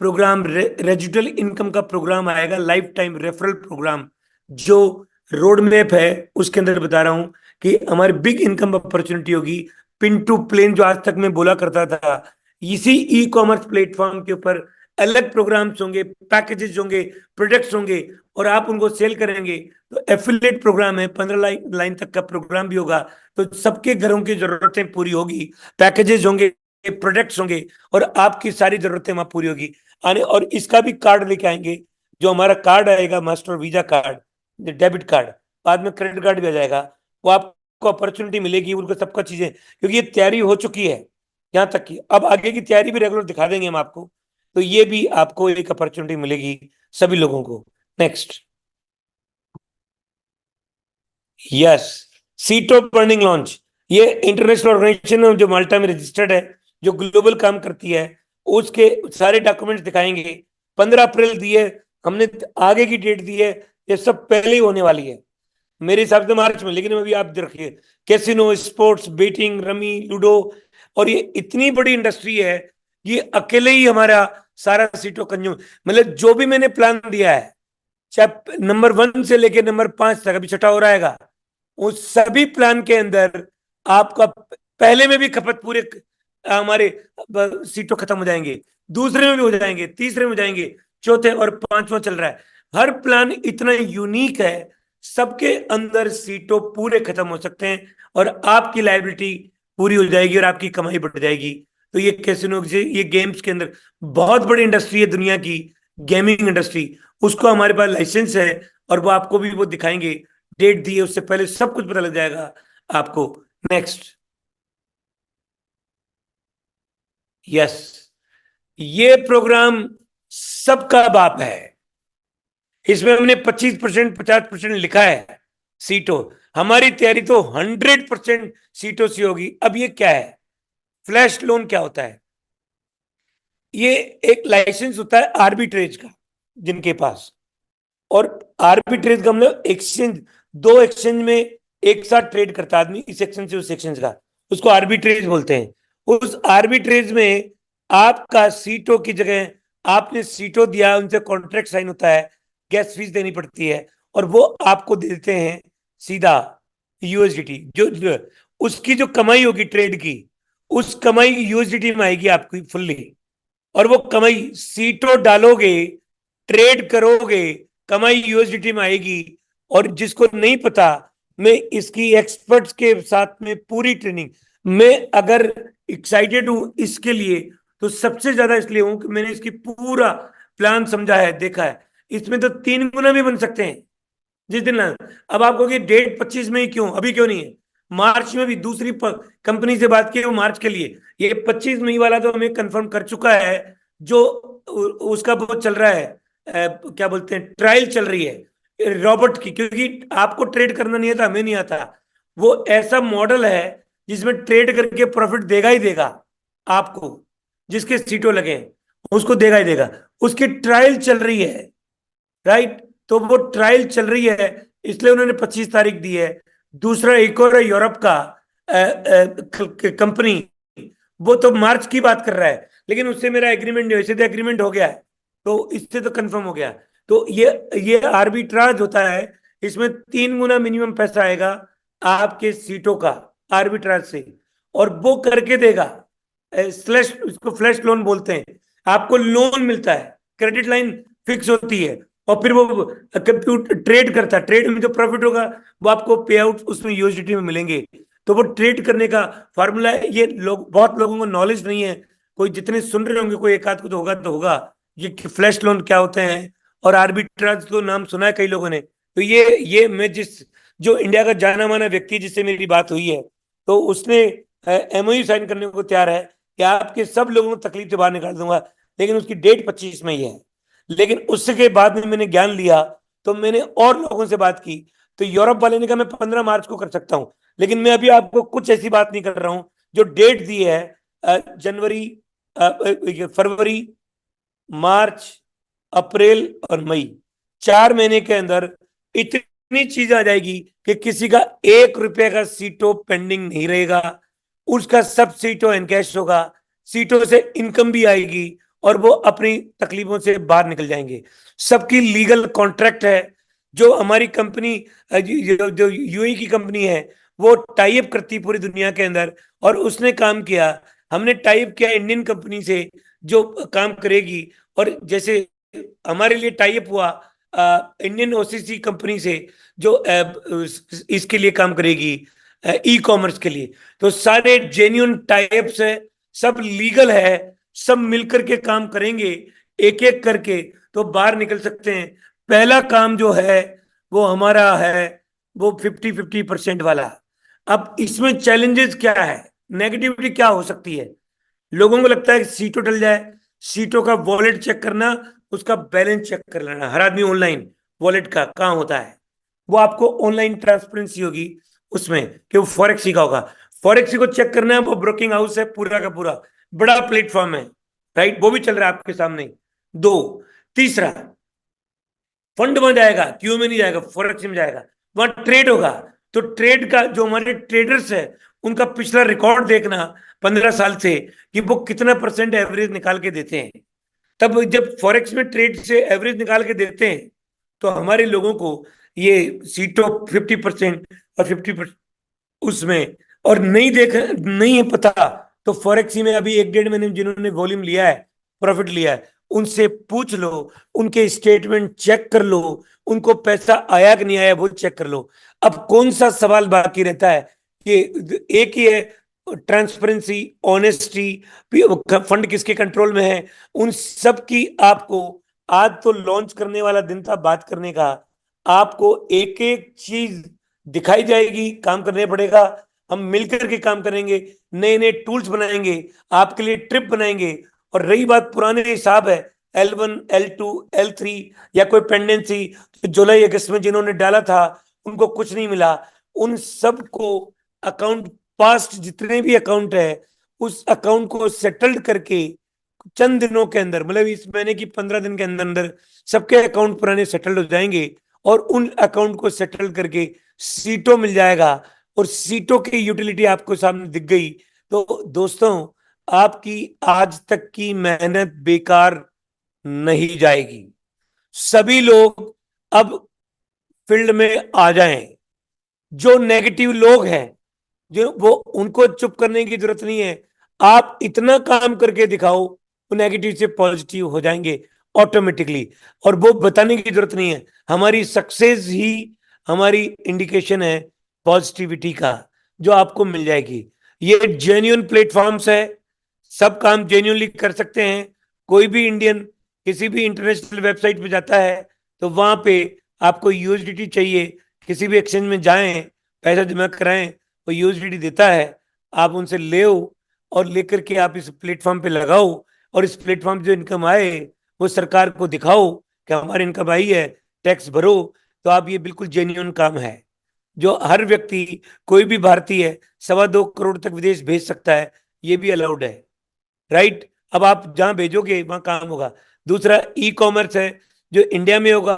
प्रोग्राम रेजिडुअल इनकम का प्रोग्राम आएगा, लाइफ टाइम रेफरल प्रोग्राम। जो रोड मैप है उसके अंदर बता रहा हूं कि हमारी बिग इनकम अपॉर्चुनिटी होगी। पिन टू प्लेन जो आज तक मैं बोला करता था, इसी ई कॉमर्स प्लेटफॉर्म के ऊपर अलग प्रोग्राम्स होंगे, पैकेजेस होंगे, प्रोडक्ट्स होंगे, और आप उनको सेल करेंगे। तो एफिलिएट प्रोग्राम है, 15 लाइन तक का प्रोग्राम भी होगा। तो सबके घरों की जरूरतें पूरी होगी, पैकेजेस होंगे, प्रोडक्ट्स होंगे, और आपकी सारी जरूरतें वहां पूरी होगी आने। और इसका भी कार्ड लेके आएंगे, जो हमारा कार्ड आएगा master visa card, debit card, बाद में क्रेडिट कार्ड भी आ जाएगा। वो आपको अपॉर्चुनिटी मिलेगी, उनको सबका चीजें, क्योंकि ये तैयारी हो चुकी है यहाँ तक की, अब आगे की तैयारी भी रेगुलर दिखा देंगे हम आपको। तो ये भी आपको एक अपॉर्चुनिटी मिलेगी सभी लोगों को। नेक्स्ट, यस, सीटो बर्निंग लॉन्च, ये इंटरनेशनल ऑर्गेनाइजेशन जो माल्टा में रजिस्टर्ड है, जो ग्लोबल काम करती है, उसके सारे डॉक्यूमेंट्स दिखाएंगे। 15 अप्रैल दी है हमने, आगे की डेट दी है, ये सब पहले ही होने वाली है मेरे हिसाब से मार्च में। लेकिन अभी आप देखिए, casino, sports, betting, rummy, ludo, और ये इतनी बड़ी इंडस्ट्री है, ये अकेले ही हमारा सारा सीटो कंज्यूम, मतलब जो भी मैंने प्लान दिया है, चाहे नंबर 1 से लेके नंबर 5 तक, अभी छठा हो रहेगा, उस सभी प्लान के अंदर आपका पहले में भी खपत पूरे हमारे सीटों खत्म हो जाएंगे, दूसरे में भी हो जाएंगे, तीसरे में हो जाएंगे, चौथे और पांचवा चल रहा है। हर प्लान इतना यूनिक है, सबके अंदर सीटों पूरे खत्म हो सकते हैं, और आपकी लाइबिलिटी पूरी हो जाएगी और आपकी कमाई बढ़ जाएगी। तो ये कैसीनो, ये गेम्स के अंदर बहुत बड़ी इंडस्ट्री है दुनिया की, गेमिंग इंडस्ट्री, उसको हमारे पास लाइसेंस है, और वो आपको भी वो दिखाएंगे, डेट दी है, उससे पहले सब कुछ पता लग जाएगा आपको। नेक्स्ट, यस, ये प्रोग्राम सबका बाप है, इसमें हमने 25%, 50% लिखा है सीटों। हमारी तैयारी तो 100% सीटों से होगी। अब ये क्या है, फ्लैश लोन क्या होता है? ये एक लाइसेंस होता है आर्बिट्रेज का जिनके पास, और आर्बिट्रेज का मतलब एक्सचेंज, दो एक्सचेंज में एक साथ ट्रेड करता आदमी, इस एक्सचेंज से उस एक्सचेंज का, उसको आर्बिट्रेज बोलते हैं। उस आर्बिट्रेज में आपका सीटों की जगह आपने सीटों दिया, उनसे कॉन्ट्रैक्ट साइन होता है, गैस फीस देनी पड़ती है, और वो आपको दे देते हैं सीधा यूएसडीटी। जो उसकी जो कमाई होगी ट्रेड की, उस कमाई यूएसडीटी में आएगी आपकी फुल्ली, और वो कमाई सीटों डालोगे, ट्रेड करोगे, कमाई यूएसडीटी में आएगी। और जिसको नहीं पता, मैं इसकी एक्सपर्ट्स के साथ में पूरी ट्रेनिंग, मैं अगर एक्साइटेड हूं इसके लिए, तो सबसे ज्यादा इसलिए हूं कि मैंने इसकी पूरा प्लान समझा है, देखा है। इसमें तो 3 गुना भी बन सकते हैं जिस दिन अब आप कहोगे डेट 25 में ही क्यों, अभी क्यों नहीं है? मार्च में भी दूसरी कंपनी से बात की, वो मार्च के लिए, ये 25 मई वाला तो हमें कंफर्म कर चुका है। जो उसका बहुत चल रहा है, क्या बोलते हैं, ट्रायल चल रही है रॉबर्ट की, क्योंकि आपको ट्रेड करना नहीं आता, हमें नहीं आता। वो ऐसा मॉडल है जिसमें ट्रेड करके प्रॉफिट देगा ही देगा आपको, जिसके सीटों लगे उसको देगा ही देगा। उसकी ट्रायल चल रही है, राइट? तो वो ट्रायल चल रही है, इसलिए उन्होंने 25 तारीख दी है। दूसरा एक और है यूरोप का कंपनी, वो तो मार्च की बात कर रहा है, लेकिन उससे मेरा एग्रीमेंट नहीं, वैसे तो एग्रीमेंट हो गया है, तो इससे तो कंफर्म हो गया। तो ये आर्बिट्राज होता है, इसमें 3 गुना मिनिमम पैसा आएगा आपके सीटों का आर्बिट्राज से, और वो करके देगा। स्लैश, उसको फ्लैश लोन बोलते हैं। आपको लोन मिलता है, क्रेडिट लाइन फिक्स होती है, और फिर वो कंप्यूटर ट्रेड करता है, ट्रेड में जो प्रॉफिट होगा वो आपको पे आउट उसमें यूएसडीटी में मिलेंगे। तो वो ट्रेड करने का फॉर्मूला है। ये लोग, बहुत लोगों को नॉलेज नहीं है। कोई जितने सुन रहे होंगे, कोई एक आध को तो होगा ये कि फ्लैश लोन क्या होते हैं, और आर्बिट्राज तो नाम सुना है कई लोगों ने। तो ये मैं जिस जो इंडिया का जाना माना व्यक्ति जिससे मेरी बात हुई है, तो उसने एमओयू साइन करने को तैयार है कि आपके सब लोगों को तकलीफ से बाहर निकाल दूंगा, लेकिन उसकी डेट 25 में ही है। लेकिन उसके बाद में मैंने ज्ञान लिया, तो मैंने और लोगों से बात की, तो यूरोप वाले ने कहा मैं 15 मार्च को कर सकता हूं। लेकिन मैं अभी आपको कुछ ऐसी बात नहीं कर रहा हूं जो डेट दी है, जनवरी, फरवरी, मार्च, अप्रैल और मई, 4 महीने के अंदर इतनी चीज आ जाएगी कि किसी का 1 रुपए का सीटो पेंडिंग नहीं रहेगा। उसका सब सीटो एनकैश होगा, सीटों से इनकम भी आएगी, और वो अपनी तकलीफों से बाहर निकल जाएंगे। सबकी लीगल कॉन्ट्रैक्ट है। जो हमारी कंपनी, जो यूएई की कंपनी है, वो टाइप करती पूरी दुनिया के अंदर, और उसने काम किया। हमने टाइप किया इंडियन कंपनी से जो काम करेगी। और जैसे हमारे लिए टाइप हुआ इंडियन ओसीसी कंपनी से जो इसके लिए काम करेगी, ई कॉमर्स के लिए। तो सारे जेन्युइन टाइप्स है, सब लीगल है, सब मिलकर के काम करेंगे एक एक करके, तो बाहर निकल सकते हैं। पहला काम जो है वो हमारा है, वो 50-50% वाला। अब इसमें चैलेंजेस क्या है, नेगेटिविटी क्या हो सकती है? लोगों को लगता है कि सीटों टल जाए, सीटों का वॉलेट चेक करना, उसका बैलेंस चेक कर लेना। हर आदमी ऑनलाइन वॉलेट का कहाँ होता है, वो आपको ऑनलाइन ट्रांसपेरेंसी होगी उसमें कि वो फॉरेक्सी का होगा। फॉरेक्सी को चेक करना है, वो ब्रोकिंग हाउस है पूरा का पूरा, बड़ा प्लेटफॉर्म है, राइट, वो भी चल रहा है आपके सामने। दो, तीसरा, फंड में जाएगा, क्यों में नहीं जाएगा, फॉरेक्स में जाएगा, वहां ट्रेड होगा। तो ट्रेड का जो हमारे ट्रेडर्स है, उनका पिछला रिकॉर्ड देखना 15 साल से, कि वो कितना परसेंट एवरेज निकाल के देते हैं। तब जब फॉरेक्स में ट्रेड से एवरेज निकाल के देते हैं, तो हमारे लोगों को ये सीटों 50% और 50% उसमें, और नहीं देख, नहीं है पता, तो फॉरेक्सी में अभी 1-1.5 महीने में जिन्होंने वॉल्यूम लिया है, प्रॉफिट लिया है, उनसे पूछ लो, उनके स्टेटमेंट चेक कर लो, उनको पैसा आया कि नहीं आया वो चेक कर लो। अब कौन सा सवाल बाकी रहता है कि एक ही है, ट्रांसपेरेंसी, ऑनेस्टी, फंड किसके कंट्रोल में है, उन सब की आपको, आज तो लॉन्च करने वाला दिन था बात करने का, आपको एक एक चीज दिखाई जाएगी, काम करने पड़ेगा। हम मिलकर के काम करेंगे, नए नए टूल्स बनाएंगे, आपके लिए ट्रिप बनाएंगे। और रही बात पुराने हिसाब है, L1, L2, L3, या कोई पेंडेंसी, तो जुलाई अगस्त में जिन्होंने डाला था उनको कुछ नहीं मिला, उन सब को अकाउंट, पास्ट जितने भी अकाउंट है, उस अकाउंट को सेटल्ड करके चंद दिनों के अंदर, मतलब इस महीने की 15 दिन के अंदर अंदर सबके अकाउंट पुराने सेटल्ड हो जाएंगे। और उन अकाउंट को सेटल करके सीटों मिल जाएगा, और सीटों की यूटिलिटी आपको सामने दिख गई। तो दोस्तों, आपकी आज तक की मेहनत बेकार नहीं जाएगी। सभी लोग अब फील्ड में आ जाएं। जो नेगेटिव लोग हैं, जो वो, उनको चुप करने की जरूरत नहीं है। आप इतना काम करके दिखाओ, वो नेगेटिव से पॉजिटिव हो जाएंगे ऑटोमेटिकली। और वो बताने की जरूरत नहीं है, हमारी सक्सेस ही हमारी इंडिकेशन है पॉजिटिविटी का, जो आपको मिल जाएगी। ये जेन्युइन प्लेटफॉर्म्स है, सब काम जेन्युइनली कर सकते हैं। कोई भी इंडियन किसी भी इंटरनेशनल वेबसाइट पे जाता है, तो वहां पे आपको यूएसडीटी चाहिए, किसी भी एक्सचेंज में जाएं, पैसा जमा कराएं, वो यूएसडीटी देता है, आप उनसे ले और लेकर के आप इस प्लेटफॉर्म पे लगाओ, और इस प्लेटफॉर्म जो इनकम आए वो सरकार को दिखाओ कि हमारी इनकम आई है, टैक्स भरो। तो आप, ये बिल्कुल जेन्युइन काम है, जो हर व्यक्ति, कोई भी भारतीय है 2.25 करोड़ तक विदेश भेज सकता है, ये भी अलाउड है, राइट। अब आप जहां भेजोगे वहां काम होगा। दूसरा, ई कॉमर्स है, जो इंडिया में होगा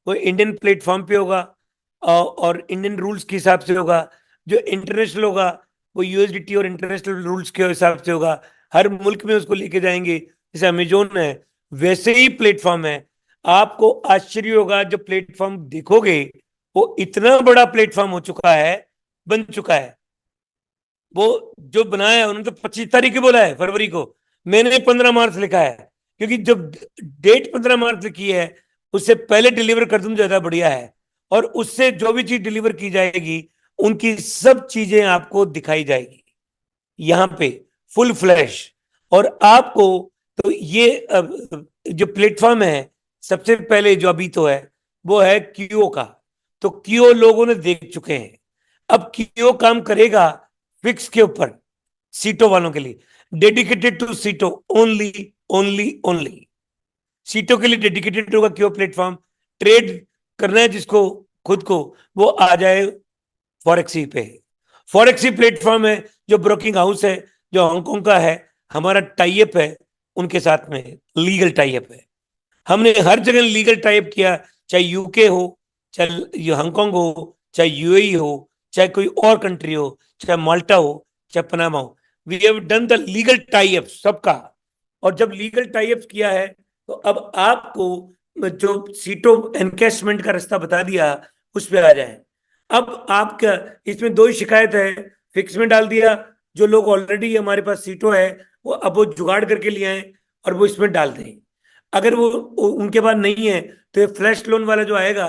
वो इंडियन प्लेटफॉर्म पे होगा, और इंडियन रूल्स के हिसाब से होगा। जो इंटरनेशनल होगा वो यूएसडीटी और इंटरनेशनल रूल्स के हिसाब से होगा। हर मुल्क में उसको लेके जाएंगे, जैसे अमेजोन है वैसे ही प्लेटफॉर्म है। आपको आश्चर्य होगा, जो प्लेटफॉर्म देखोगे वो इतना बड़ा प्लेटफॉर्म हो चुका है, बन चुका है। वो जो बनाया है उन्होंने तो 25 तारीख को बोला है, फरवरी को, मैंने 15 मार्च लिखा है, क्योंकि जब डेट 15 मार्च लिखी है, उससे पहले डिलीवर कर दूं ज्यादा बढ़िया है। और उससे जो भी चीज डिलीवर की जाएगी उनकी सब चीजें आपको दिखाई जाएगी यहाँ पे फुल फ्लैश। और आपको तो ये जो प्लेटफॉर्म है, सबसे पहले जो अभी तो है वो है क्यूओ का। तो क्यूओ लोगों ने देख चुके हैं। अब क्यूओ काम करेगा फिक्स के ऊपर, सीटों वालों के लिए, डेडिकेटेड टू सीटों ओनली, ओनली ओनली। सीटों के लिए डेडिकेटेड होगा क्यों प्लेटफॉर्म। ट्रेड करना है जिसको खुद को, वो आ जाए फॉरेक्सी पे। फॉरेक्सी प्लेटफॉर्म है जो ब्रोकिंग हाउस है, जो हांगकांग का है। हमारा टाइप है उनके साथ में, लीगल टाइप है। हमने हर जगह लीगल टाइप किया, चाहे यूके हो, चाहे हांगकांग हो, चाहे यूएई हो, चाहे कोई और कंट्री हो, चाहे माल्टा हो, चाहे पनामा हो। We have done the legal type सबका। और जब लीगल टाइप किया है तो अब आपको जो सीटों एनकेशमेंट का रास्ता बता दिया, उस पर आ जाए। अब आपका इसमें दो ही शिकायत है। फिक्स में डाल दिया, जो लोग ऑलरेडी हमारे पास सीटों है वो अब वो जुगाड़ करके लिए आए और वो इसमें डाल दें। अगर वो उनके पास नहीं है तो ये फ्लैश लोन वाला जो आएगा,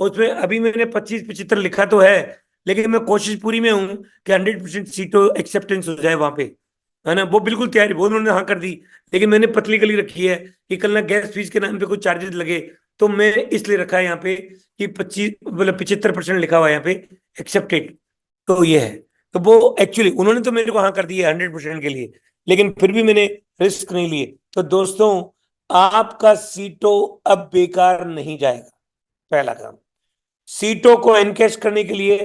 उसमें अभी मैंने 25-75 लिखा तो है, लेकिन मैं कोशिश पूरी में हूं कि 100% सीटों एक्सेप्टेंस हो जाए वहां पे, है ना। वो बिल्कुल तैयारी, वो उन्होंने हाँ कर दी। लेकिन मैंने पतली गली रखी है कि कल ना गैस फीस के नाम पे कुछ चार्जेस लगे। तो मैं इसलिए रखा है यहाँ पे कि 25 मतलब 75% लिखा हुआ है यहाँ पे एक्सेप्टेड। तो ये है। तो वो एक्चुअली उन्होंने तो मेरे को हाँ कर दी है 100% के लिए, लेकिन फिर भी मैंने रिस्क नहीं लिए। तो दोस्तों, आपका सीटों अब बेकार नहीं जाएगा। पहला काम, सीटों को एनकैश करने के लिए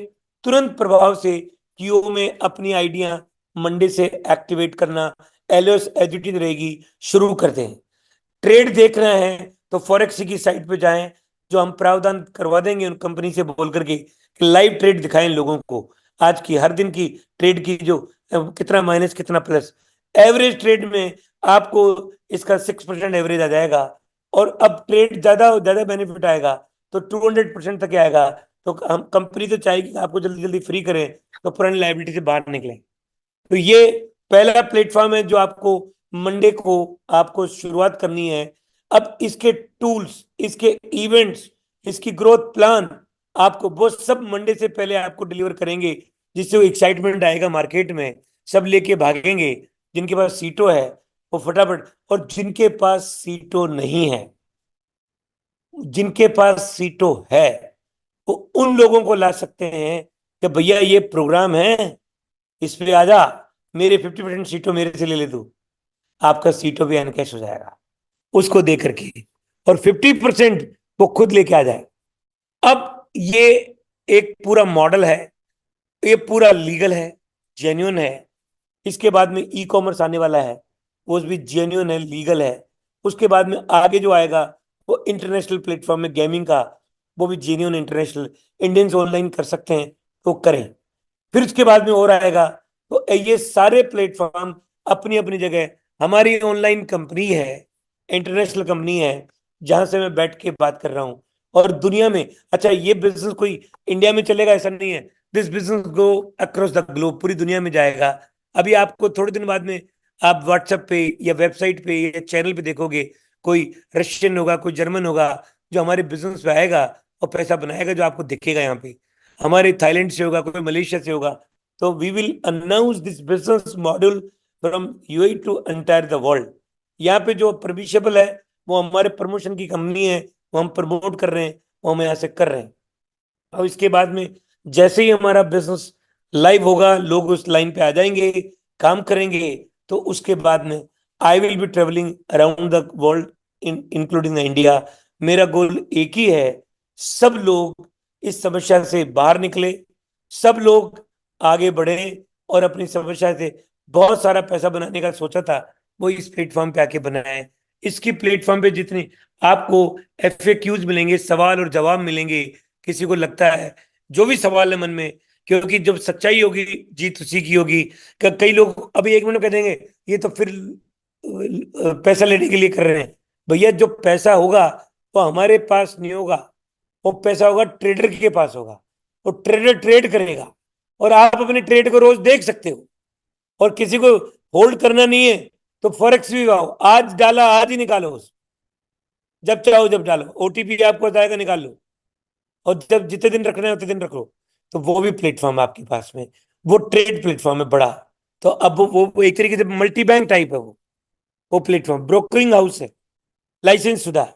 तुरंत प्रभाव से क्यू में अपनी आइडिया मंडे से एक्टिवेट करना, एलओएस एजुटेड रहेगी, शुरू करते हैं। ट्रेड देख रहे हैं तो फॉरेक्स की साइट पे जाएं, जो हम प्रावधान करवा देंगे उन कंपनी से बोल करके कि लाइव ट्रेड दिखाएं लोगों को। आज की हर दिन की ट्रेड की जो कितना माइनस कितना प्लस, एवरेज ट्रेड में आपको इसका 6% एवरेज आ जाएगा। और अब ट्रेड ज्यादा ज्यादा बेनिफिट आएगा तो 200% तक आएगा। तो हम कंपनी तो चाहेगी कि आपको जल्दी जल्दी फ्री करें, तो पुरानी लाइबिलिटी से बाहर निकलें। तो ये पहला प्लेटफॉर्म है जो आपको मंडे को आपको शुरुआत करनी है। अब इसके टूल्स, इसके इवेंट्स, इसकी ग्रोथ प्लान आपको वो सब मंडे से पहले आपको डिलीवर करेंगे, जिससे वो एक्साइटमेंट आएगा मार्केट में। सब लेके भागेंगे। जिनके पास सीटों है वो फटाफट, और जिनके पास सीटों नहीं है, जिनके पास सीटों है, वो उन लोगों को ला सकते हैं कि भैया ये प्रोग्राम है, इस पे आजा, मेरे 50% सीटों मेरे से ले ले तू। आपका सीटों भी एनकैश हो जाएगा उसको दे करके, और 50% वो खुद लेके आ जाए। अब ये एक पूरा मॉडल है, ये पूरा लीगल है, जेन्युइन है। इसके बाद में ई कॉमर्स आने वाला है, वो भी जेन्युइन है, लीगल है। उसके बाद में आगे जो आएगा वो इंटरनेशनल प्लेटफॉर्म में गेमिंग का, वो भी जेन्युइन इंटरनेशनल, इंडियंस ऑनलाइन कर सकते हैं तो करें। फिर उसके बाद में और आएगा। तो ये सारे प्लेटफॉर्म अपनी अपनी जगह, हमारी ऑनलाइन कंपनी है, इंटरनेशनल कंपनी है, जहां से मैं बैठ के बात कर रहा हूं। और दुनिया में, अच्छा ये बिजनेस कोई इंडिया में चलेगा ऐसा नहीं है, this business go across the globe, पूरी दुनिया में जाएगा। अभी आपको थोड़े दिन बाद में आप व्हाट्सएप पे या वेबसाइट पे या चैनल पे देखोगे, कोई रशियन होगा, कोई जर्मन होगा, जो हमारे बिजनेस पे आएगा और पैसा बनाएगा, जो आपको दिखेगा यहाँ पे। हमारे थाईलैंड से होगा, कोई मलेशिया से होगा। तो we will announce this business model from UAE to entire the world. यहाँ पे जो परमिशेबल है वो हमारे प्रमोशन की कंपनी है, वो हम प्रमोट कर रहे हैं, वो हम यहाँ से कर रहे हैं। और इसके बाद में जैसे ही हमारा बिजनेस लाइव होगा, लोग उस लाइन पे आ जाएंगे, काम करेंगे। तो उसके बाद में I will be travelling around the world, including India. मेरा गोल एक ही है, सब लोग इस समस्या से बाहर निकले, सब लोग आगे बढ़े, और अपनी समस्या से बहुत सारा पैसा बनाने का सोचा था, वो इस प्लेटफॉर्म पे आके बनाए। इसकी प्लेटफॉर्म पे जितनी आपको एफएक्यूज मिलेंगे, सवाल और जवाब मिलेंगे, किसी को लगता है जो भी सवाल है मन में, क्योंकि जब सच्चाई होगी जीत उसी की होगी। कई लोग अभी एक मिनट कह देंगे ये तो फिर पैसा लेने के लिए कर रहे हैं। भैया जो पैसा होगा वो हमारे पास नहीं होगा, वो पैसा होगा ट्रेडर के पास होगा। वो ट्रेडर ट्रेड करेगा, और आप अपने ट्रेड को रोज देख सकते हो। और किसी को होल्ड करना नहीं है तो फॉरेक्स भी आओ, आज डाला आज ही निकालो उस, जब चाहो जब डालो, ओटीपी आपको बताएगा निकाल लो, और जब जितने दिन रखना है उतने दिन रख लो। तो वो भी प्लेटफॉर्म आपके पास में, वो ट्रेड प्लेटफॉर्म है बड़ा। तो अब वो एक तरीके से मल्टी बैंक टाइप है वो प्लेटफॉर्म ब्रोकरिंग हाउस है, लाइसेंस शुदा,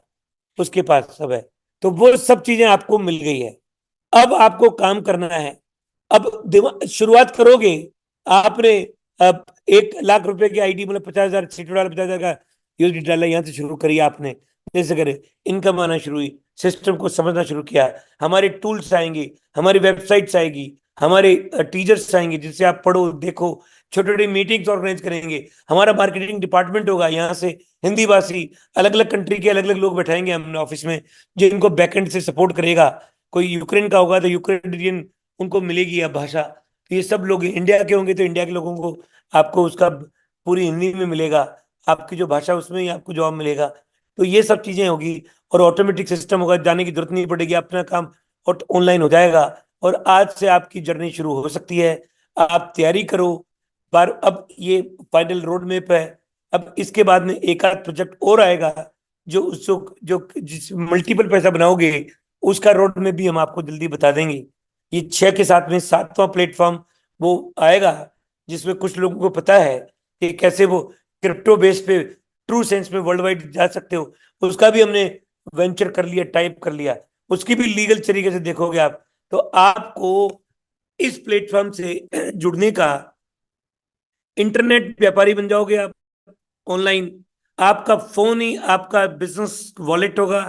उसके पास सब है। तो वो सब चीजें आपको मिल गई है। अब आपको काम करना है। अब शुरुआत करोगे आपने। अब 1 लाख रुपए की आईडी, मतलब 50,000 सीटों डाला, 50,000 का यूएसडी डाला, यहाँ से शुरू करिए आपने। जैसे करे इनकम आना शुरू हुई, सिस्टम को समझना शुरू किया, हमारे टूल्स आएंगे, हमारी वेबसाइट्स आएगी, हमारे टीचर्स आएंगे जिससे आप पढ़ो देखो, छोटी छोटी मीटिंग्स ऑर्गेनाइज करेंगे, हमारा मार्केटिंग डिपार्टमेंट होगा, यहाँ से हिंदी भाषी अलग अलग कंट्री के अलग अलग लोग बैठाएंगे हमने ऑफिस में, जिनको बैकएंड से सपोर्ट करेगा। कोई यूक्रेन का होगा तो यूक्रेनियन उनको मिलेगी अब भाषा। तो ये सब लोग इंडिया के होंगे तो इंडिया के लोगों को आपको उसका पूरी हिंदी में मिलेगा, आपकी जो भाषा उसमें ही आपको जवाब मिलेगा। तो ये सब चीजें होगी, और ऑटोमेटिक सिस्टम होगा, जाने की जरूरत नहीं पड़ेगी, अपना काम और ऑनलाइन हो जाएगा। और आज से आपकी जर्नी शुरू हो सकती है। आप तैयारी करो। पर अब ये फाइनल रोड मैप है। अब इसके बाद में एक आध प्रोजेक्ट और आएगा, जो उसको जो जिस मल्टीपल पैसा बनाओगे उसका रोड मैप भी हम आपको जल्दी बता देंगे। ये 6 के साथ में 7वां प्लेटफॉर्म वो आएगा, जिसमें कुछ लोगों को पता है कि कैसे वो क्रिप्टो बेस पे ट्रू सेंस में वर्ल्ड वाइड जा सकते हो। उसका भी हमने वेंचर कर लिया, टाइप कर लिया, उसकी भी लीगल तरीके से देखोगे आप। तो आपको इस प्लेटफॉर्म से जुड़ने का, इंटरनेट व्यापारी बन जाओगे आप ऑनलाइन। आपका फोन ही आपका बिजनेस वॉलेट होगा।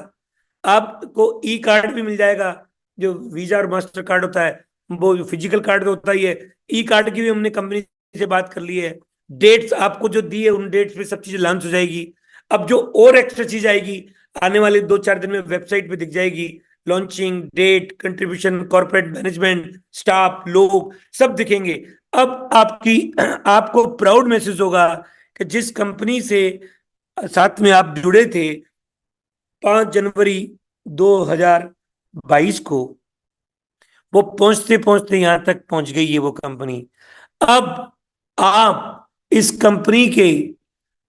आपको ई कार्ड भी मिल जाएगा, जो वीजा और मास्टर कार्ड होता है, वो फिजिकल कार्ड तो होता ही है। ई कार्ड की भी हमने कंपनी से बात कर ली है। डेट्स आपको जो दी है, उन डेट्स पे सब चीजें लॉन्च हो जाएगी। अब जो और एक्स्ट्रा चीज आएगी आने वाले 2-4 दिन में वेबसाइट पे दिख जाएगी। Launching date, contribution, corporate management, staff, लोग सब दिखेंगे। अब आपको प्राउड महसूस होगा कि जिस कंपनी से साथ में आप जुड़े थे 5 जनवरी 2022 को, वो पहुंचते पहुंचते यहां तक पहुंच गई है वो कंपनी। अब आप इस कंपनी के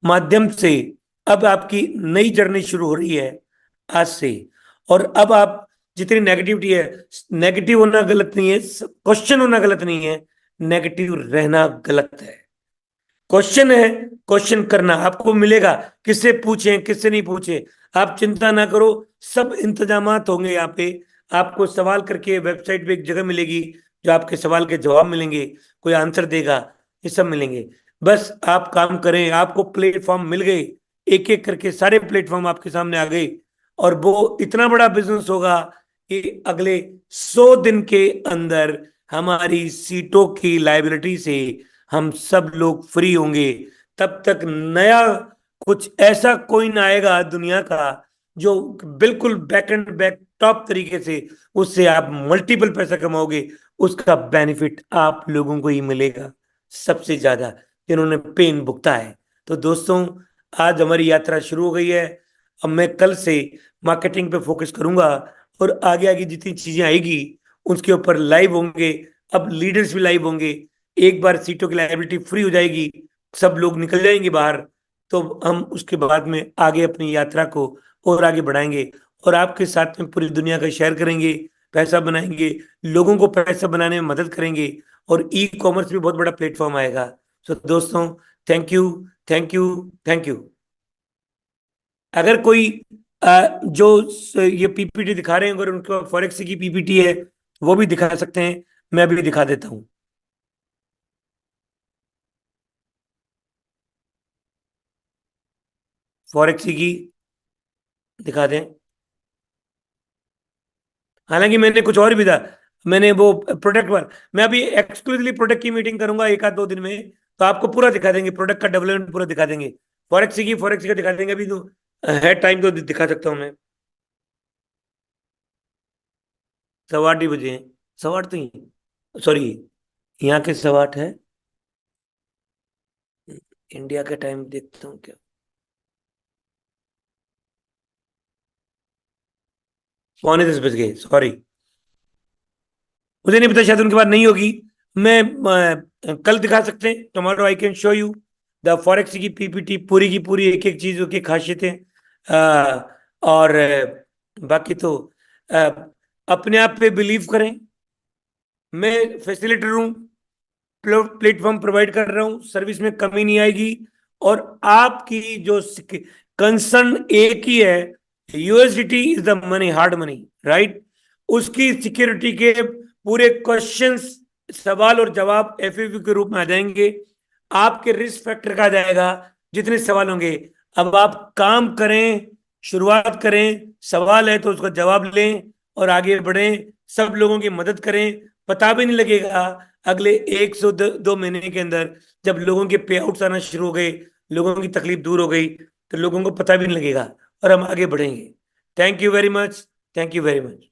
माध्यम से अब आपकी नई जर्नी शुरू हो रही है आज से। और अब आप जितनी नेगेटिविटी है, नेगेटिव होना गलत नहीं है, क्वेश्चन होना गलत नहीं है, नेगेटिव रहना गलत है। क्वेश्चन है, क्वेश्चन करना आपको मिलेगा, किससे पूछें किससे नहीं पूछे, आप चिंता ना करो। सब इंतजामात होंगे यहाँ पे। आपको सवाल करके वेबसाइट पे एक जगह मिलेगी, जो आपके सवाल के जवाब मिलेंगे, कोई आंसर देगा, ये सब मिलेंगे। बस आप काम करें, आपको प्लेटफॉर्म मिल गए, एक एक करके सारे प्लेटफॉर्म आपके सामने आ गए। और वो इतना बड़ा बिजनेस होगा कि अगले 100 दिन के अंदर हमारी सीटों की लाइबिलिटी से हम सब लोग फ्री होंगे। तब तक नया कुछ ऐसा कोई ना आएगा दुनिया का, जो बिल्कुल बैक एंड बैक टॉप तरीके से उससे आप मल्टीपल पैसा कमाओगे। उसका बेनिफिट आप लोगों को ही मिलेगा सबसे ज्यादा, जिन्होंने पेन भुगता है। तो दोस्तों, आज हमारी यात्रा शुरू हो गई है। अब मैं कल से मार्केटिंग पे फोकस करूंगा, और आगे आगे जितनी चीजें आएगी उसके ऊपर लाइव होंगे। अब लीडर्स भी लाइव होंगे। एक बार सीटों की लाइबिलिटी फ्री हो जाएगी, सब लोग निकल जाएंगे बाहर, तो हम उसके बाद में आगे अपनी यात्रा को और आगे बढ़ाएंगे, और आपके साथ में पूरी दुनिया का शेयर करेंगे, पैसा बनाएंगे, लोगों को पैसा बनाने में मदद करेंगे। और ई कॉमर्स भी बहुत बड़ा प्लेटफॉर्म आएगा। सो दोस्तों, thank you, thank you, thank you. अगर कोई जो ये पीपीटी दिखा रहे हैं, अगर उनके फॉरेक्स की पीपीटी है, वो भी दिखा सकते हैं, मैं भी दिखा देता हूँ। फॉरेक्स की दिखा दें। हालांकि मैंने कुछ और भी था, मैंने वो प्रोडक्ट पर, मैं अभी एक्सक्लूसिवली प्रोडक्ट की मीटिंग करूंगा 1 आध 2 दिन में, तो आपको पूरा दिखा देंगे, प्रोडक्ट का डेवलपमेंट पूरा दिखा देंगे। फॉरेक्स का दिखा देंगे। अभी तो है टाइम, तो दिखा सकता हूँ मैं। 8:15 बजे हैं। 8:15 तो ही, सॉरी, यहाँ के 8:15 है। इंडिया का टाइम देखता हूँ क्या। 9:45 बज गए, सॉरी। मुझे नहीं पता, शायद उनके पास नहीं होगी। मैं कल दिखा सकते हैं, tomorrow I can show you the forex की पीपीटी, पूरी की पूरी, एक एक चीज की खासियतें। और बाकी तो अ, अपने आप पे बिलीव करें। मैं फैसिलिटेटर हूँ, प्लेटफॉर्म प्रोवाइड कर रहा हूँ, सर्विस में कमी नहीं आएगी। और आपकी जो कंसर्न एक ही है, USDT is the money, hard money, right. उसकी सिक्योरिटी के पूरे क्वेश्चंस, सवाल और जवाब एफएक्यू के रूप में आ जाएंगे। आपके रिस्क फैक्टर का आ जाएगा जितने सवाल होंगे। अब आप काम करें, शुरुआत करें, सवाल है तो उसका जवाब लें और आगे बढ़ें, सब लोगों की मदद करें। पता भी नहीं लगेगा अगले 1 से 2 महीने के अंदर, जब लोगों के पे आउट्स आना शुरू हो गए, लोगों की तकलीफ दूर हो गई, तो लोगों को पता भी नहीं लगेगा और हम आगे बढ़ेंगे। Thank you very much. Thank you very much.